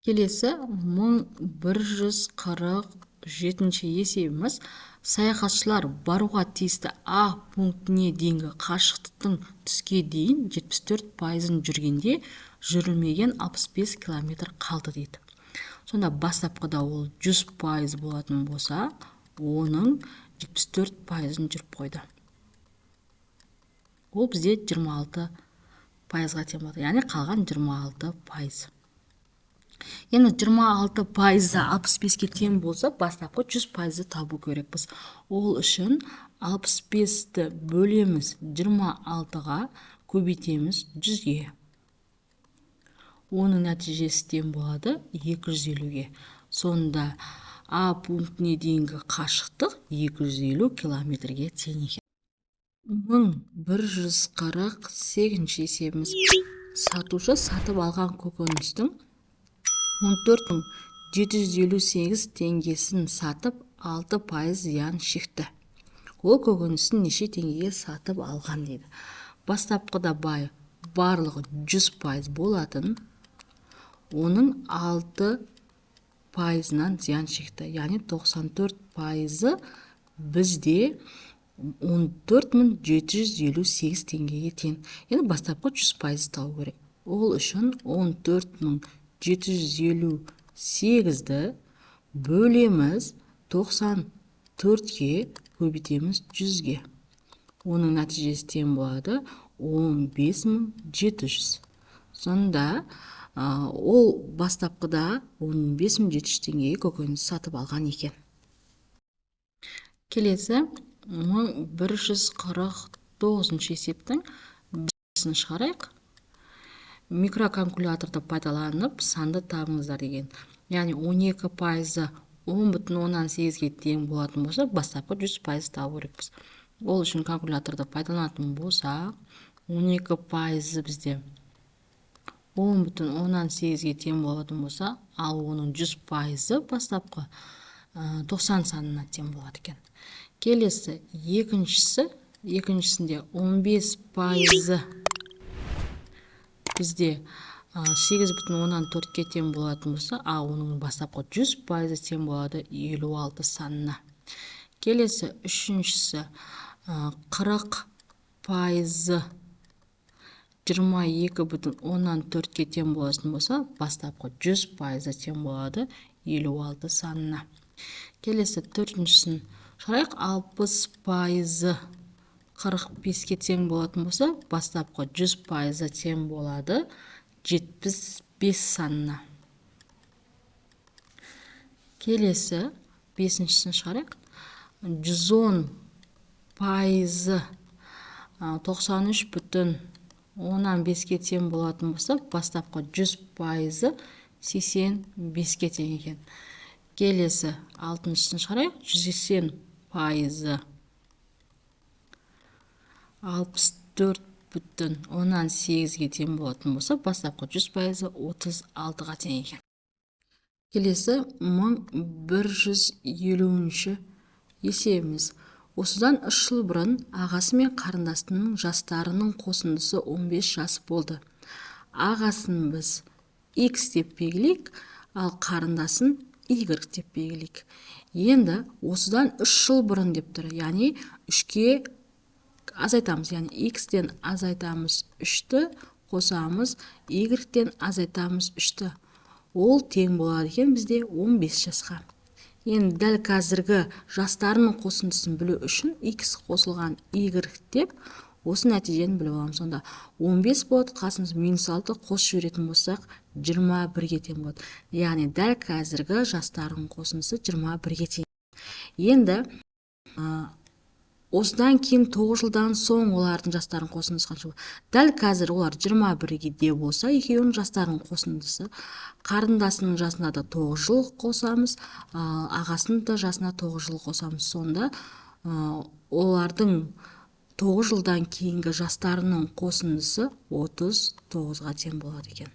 Келесі 1147 есебіміз саяхатшылар баруға тиісті А пунктіне дейінгі қашықтықтың түске дейін 74%-ын жүргенде жүрілмеген 65 километр қалды дейді. Сонда бастапқыда ол 100% болатын болса, оның 74%-ын жүріп қойды. Ол бізде 26%-ға тең болады. Яғни қалған 26%. Енді 26%-ы 65-ке тең болса, бастапқы 100%-ды табу керекпіз. Ол үшін 65-ті бөлеміз 26-ға, көбейтеміз 100-ге. Оның нәтижесі тең болады 250-ге. Сонда А пунктіне дейінгі қашықтық 250 километрге тең екен. 1148 есебіміз сатушы сатып алған көкөністің 14758 теңгесін сатып 6% зиян шекті. Ол көкөністің неше теңгеге сатып алған дейді. Бастапқыда барлығы 100% болатын, оның 6%-нан зиян шекті. Яғни 94%-ы бізде 14758 теңгеге тең. Енді бастапқы 100% табу керек. Ол үшін 14758-ді бөлеміз 94-ге, көбейтеміз 100-ге. Оның нәтижесі тең болады 15700. Сонда ол бастапқыда 15700 теңгеге көкөніс сатып алған екен. Келесі 1149 есептің біріншісін шығарайық. Микрокалькуляторды пайдаланып санды табыңыздар деген. Яғни 12%-ы 10,18-ге тең болатын болса, бастапқы 100% табу керекпіз. Ол үшін калькуляторды пайдаланатын болса, 12%-ы бізде 10,18-ге тең болатын болса, ал оның 100%-ы бастапқы 90 санына тең болады екен. Келесі екіншісінде 15%-ы бізде 8,14-ге тең болатын болса, а оның бастапқы 100%-ы тең болады 56 санына. Келесі үшіншісі 40%-ы 22,14-ге тең болатын болса, бастапқы 100%-ы тең болады 56 санына. Келесі төртіншісін шығарайық. 60%-ы 45-ке тең болатын болса, бастапқы 100%-ы тең болады 75 санына. Келесі бесіншісін шығарайық. 110%-ы 93,15-ке тең болатын болса, бастапқы 100%-ы 85-ке тең екен. Келесі алтыншысын шығарайық. 180%-ы 64,18-ге тең болатын болса, бастапқы 100%-ы 36-ға тең екен. Келесі 1150-ші есебіміз. Осыдан 3 жыл бұрын ағасы мен қарындасының жастарының қосындысы 15 жас болды. Ағасын біз X деп белгілейік, ал қарындасын Y деп белгілейік. Енді осыдан 3 жыл бұрын деп тұр. Яғни 3-ке азайтамыз. Яғни X-тен азайтамыз 3-ті, қосамыз, Y-тен азайтамыз 3-ті. Ол тең болады екен бізде 15 жасқа. Енді дәл қазіргі жастарының қосындысын білу үшін X қосылған Y деп осы нәтижені біліп аламыз. Сонда 15 болады, қасымыз -6 қосып жіберетін болсақ 21-ге тең болады. Яғни дәл қазіргі жастарының қосындысы 21-ге тең. Енді осыдан кейін 9 жылдан соң олардың жастарының қосындысы қанша болады? Дәл қазір олар 21-де болса, екеуінің жастарының қосындысы, қарындасының жасына да 9 жыл қосамыз, ағасының да жасына 9 жыл қосамыз. Сонда олардың 9 жылдан кейінгі жастарының қосындысы 39-ға тең болады екен.